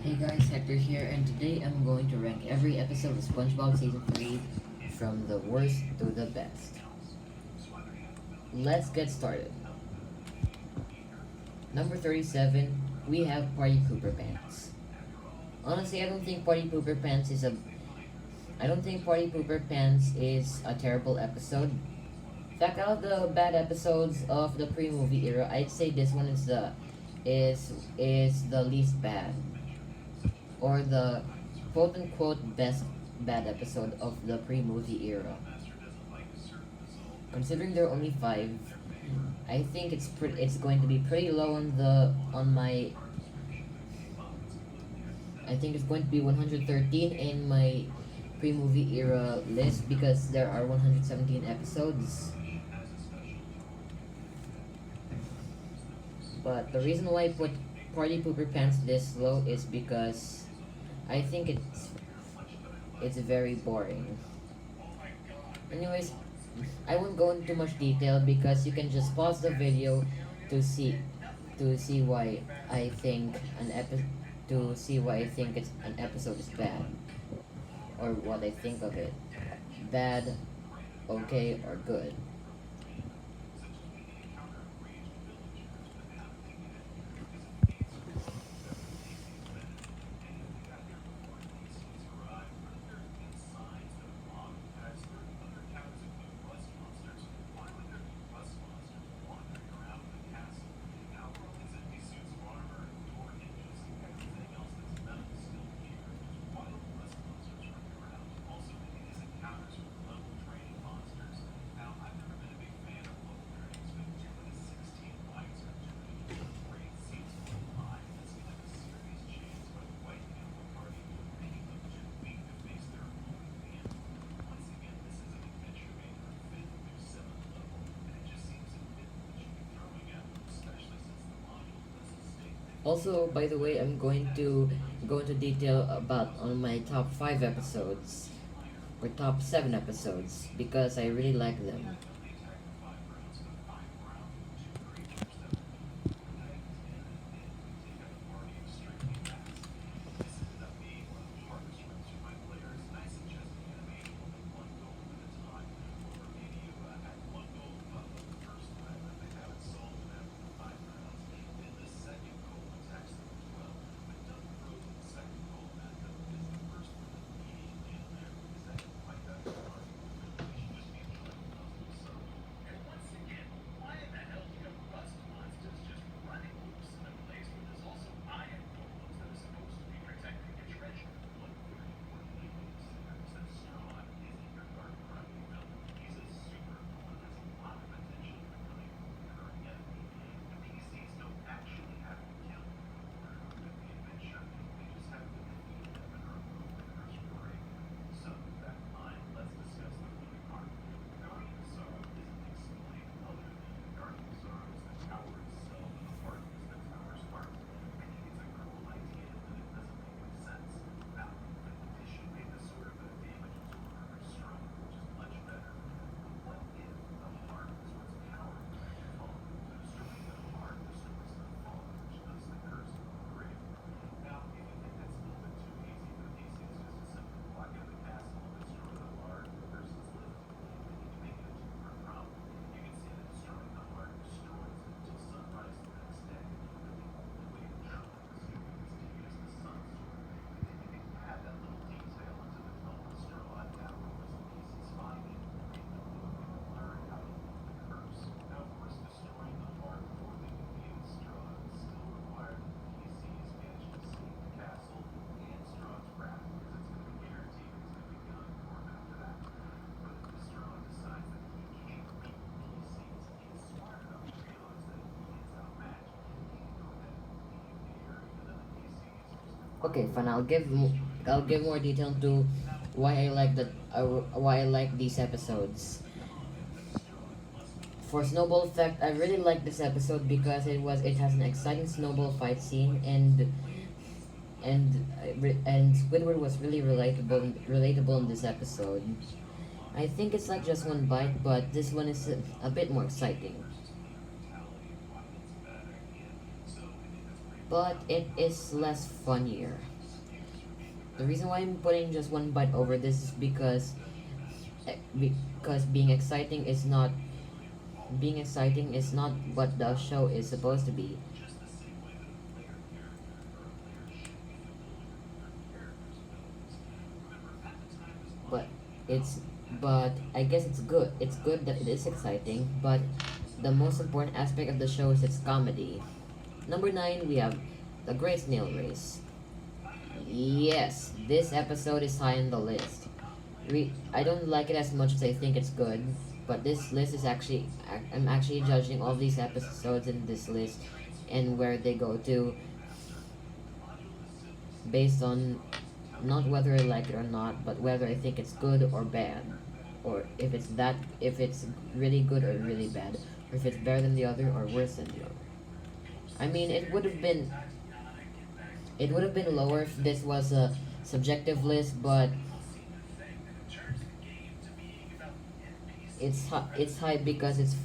Hey guys, Hector here, and today I'm going to rank every episode of SpongeBob Season 3 from the worst to the best. Let's get started. Number 37, we have Party Pooper Pants. Honestly, I don't think Party Pooper Pants is a terrible episode. In fact, out of the bad episodes of the pre-movie era, I'd say this one is the least bad, or the quote unquote best bad episode of the pre movie era. Considering there are only five, I think it's going to be pretty low on the on my I think it's going to be 113 in my pre movie era list because there are 117 episodes. But the reason why I put Party Pooper Pants this low is because I think it's very boring. Anyways, I won't go into much detail because you can just pause the video to see to see why I think an epi- to see why I think it's an episode is bad, or what I think of it. Bad, okay, or good. Also, by the way, I'm going to go into detail about on my top 5 episodes or top 7 episodes because I really like them. Okay, fine. I'll give more detail to why I like these episodes. For Snowball Effect, I really like this episode because it has an exciting snowball fight scene, and Squidward was really relatable in this episode. I think it's like just one bite, but this one is a bit more exciting. but it is less funnier. The reason why I'm putting just one bite over this is because being exciting is not what the show is supposed to be. But it's but I guess it's good. It's good that it is exciting, but the most important aspect of the show is its comedy. Number 9, we have The Great Snail Race. Yes, this episode is high on the list. I don't like it as much as I think it's good, but this list is I'm actually judging all these episodes in this list and where they go to based on not whether I like it or not, but whether I think it's good or bad, or if it's really good or really bad, or if it's better than the other or worse than the other. I mean, it would have been lower if this was a subjective list, but it's high because it's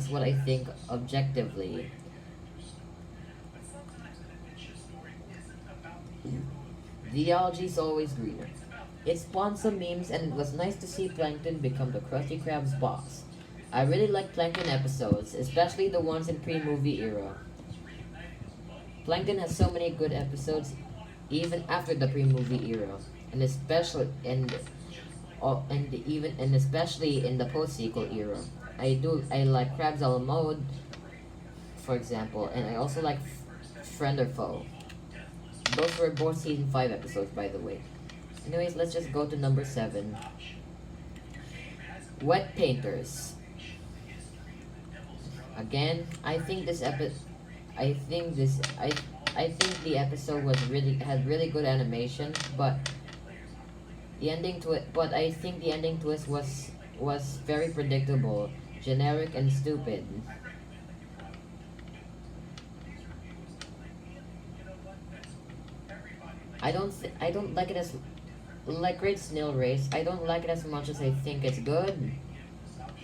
what I think objectively. The algae's always greener. It spawned some memes, and it was nice to see Plankton become the Krusty Krab's boss. I really like Plankton episodes, especially the ones in pre-movie era. Plankton has so many good episodes, even after the pre-movie era, and especially in the post-sequel era. I like Krabs a la mode, for example, and I also like Friend or Foe. Those were both season 5 episodes, by the way. Anyways, let's just go to number 7. Wet Painters. Again, I think the episode had really good animation, but I think the ending twist was very predictable, generic and stupid. I don't like it as like Great Snail Race. I don't like it as much as I think it's good,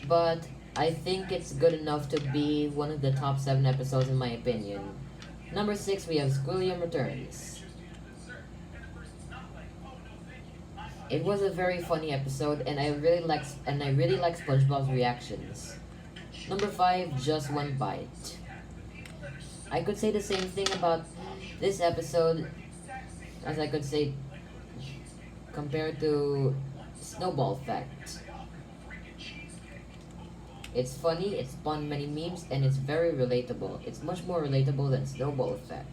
but I think it's good enough to be one of the top 7 episodes in my opinion. Number 6, we have Squilliam Returns. It was a very funny episode, and I really like SpongeBob's reactions. Number 5, Just One Bite. I could say the same thing about this episode as I could say compared to Snowball Effect. It's funny, it spawned many memes, and it's very relatable. It's much more relatable than Snowball Effect.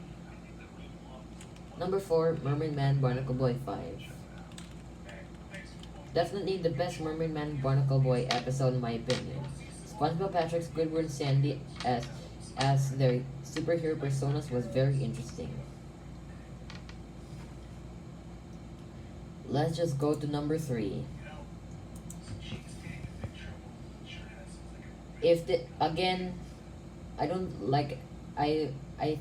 Number 4, Mermaid Man Barnacle Boy 5. Definitely the best Mermaid Man Barnacle Boy episode in my opinion. SpongeBob, Patrick, Squidward, and Sandy as their superhero personas was very interesting. Let's just go to number 3. Again, I don't like I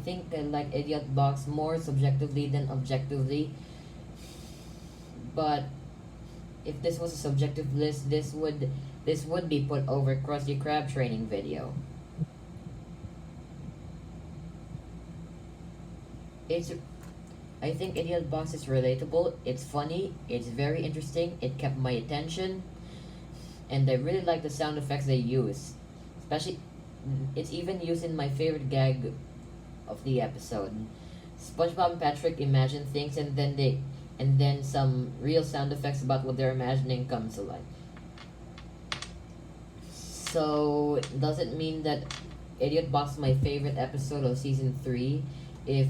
think I like Idiot Box more subjectively than objectively. But if this was a subjective list, this would be put over Krusty Krab training video. I think Idiot Box is relatable, it's funny, it's very interesting, it kept my attention, and I really like the sound effects they use. Especially, it's even used in my favorite gag of the episode. SpongeBob and Patrick imagine things, and then some real sound effects about what they're imagining comes to life. So, does it mean that Idiot Box is my favorite episode of season 3 if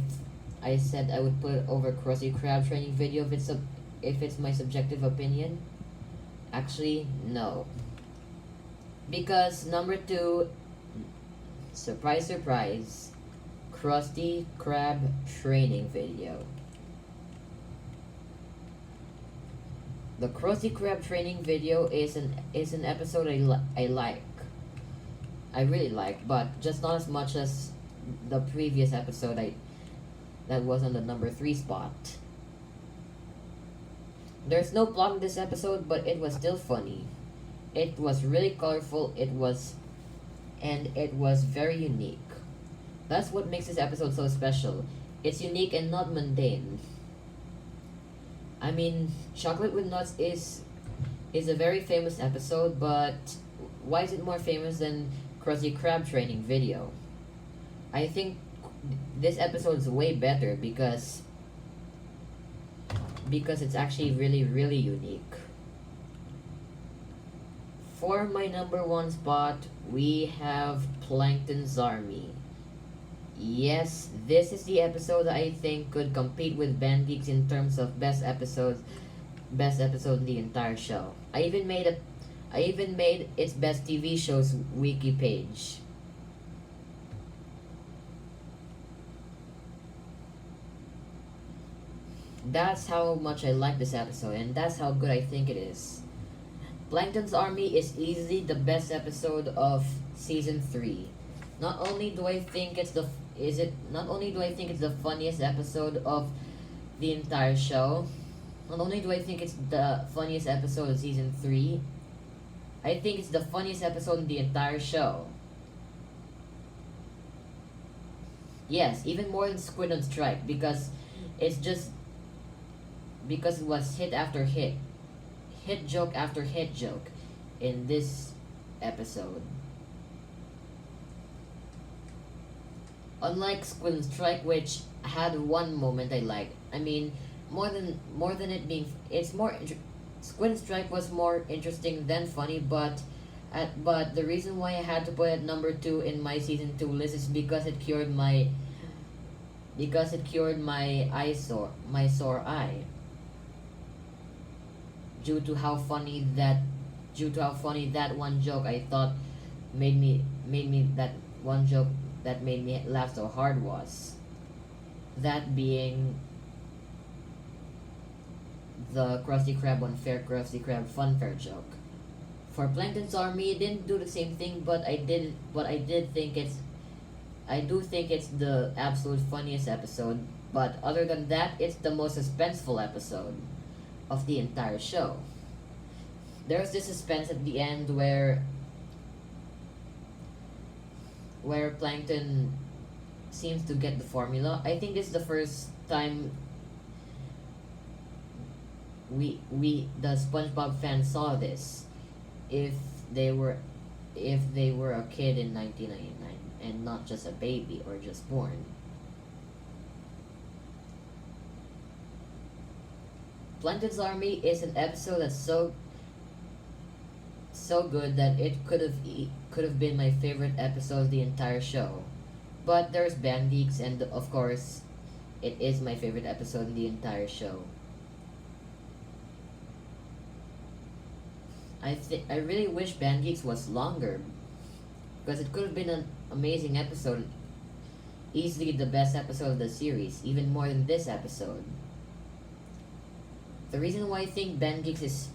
I said I would put it over Krusty Krab training video if it's my subjective opinion? Actually, no. Because number 2, surprise surprise, Krusty Krab training video. The Krusty Krab training video is an episode I like. I really like, but just not as much as the previous episode that was on the number 3 spot. There's no plot in this episode, but it was still funny. It was really colorful, it was very unique. That's what makes this episode so special. It's unique and not mundane. I mean, Chocolate with Nuts is a very famous episode, but why is it more famous than Krusty Krab training video? I think this episode is way better because it's actually really unique. For my number one spot, we have Plankton's Army. Yes, this is the episode that I think could compete with Band Geeks in terms of best episode in the entire show. I even made its best TV shows wiki page. That's how much I like this episode, and that's how good I think it is. Plankton's Army is easily the best episode of season 3. Not only do I think it's the not only do I think it's the funniest episode of the entire show, not only do I think it's the funniest episode of season 3, I think it's the funniest episode in the entire show. Yes, even more than Squid on Strike it's just because it was hit after hit joke after hit joke in this episode. Unlike Squid and Strike, which had one moment I liked. I mean, more than it being, Squid and Strike was more interesting than funny, but the reason why I had to put it at number 2 in my season 2 list is because it cured my my sore eye due to how funny that one joke I thought made me that one joke that made me laugh so hard was that being the Krusty Krab unfair Krusty Krab funfair joke. For Plankton's Army, it didn't do the same thing, but I do think it's the absolute funniest episode. But other than that, it's the most suspenseful episode of the entire show. There's this suspense at the end where Plankton seems to get the formula. I think this is the first time we the SpongeBob fans saw this. If they were a kid in 1999 and not just a baby or just born. Plankton's Army is an episode that's so good that it could have been my favorite episode of the entire show. But there's Band Geeks, and of course, it is my favorite episode in the entire show. I really wish Band Geeks was longer, because it could have been an amazing episode, easily the best episode of the series, even more than this episode. The reason why I think Band Geeks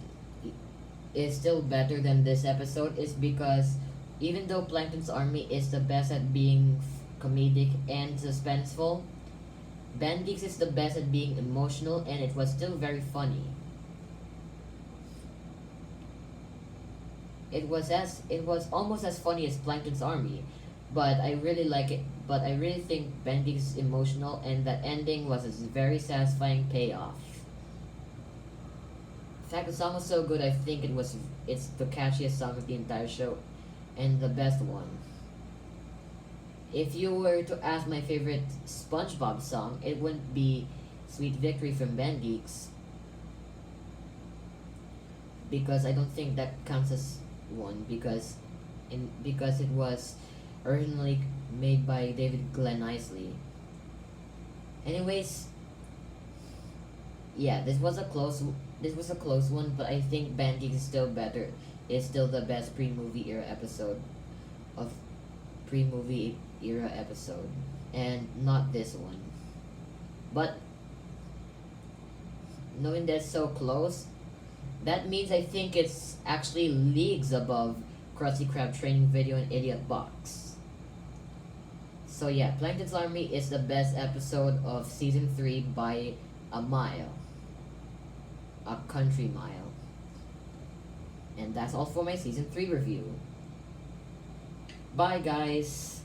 is still better than this episode is because even though Plankton's Army is the best at being comedic and suspenseful, Band Geeks is the best at being emotional, and it was still very funny. It was almost as funny as Plankton's Army, but I really like it. But I really think Band Geeks is emotional, and that ending was a very satisfying payoff. In fact, the song was so good. I think it's the catchiest song of the entire show, and the best one. If you were to ask my favorite SpongeBob song, it wouldn't be "Sweet Victory" from Band Geeks, because I don't think that counts as one because it was originally made by David Glenn Isley. Anyways, yeah, this was a close one, but I think Band Geeks is still better. It's still the best pre-movie era episode, and not this one. But knowing that's so close, that means I think it's actually leagues above Krusty Krab training video and Idiot Box. So yeah, Plankton's Army is the best episode of season 3 by a mile. A country mile. And that's all for my season 3 review. Bye guys!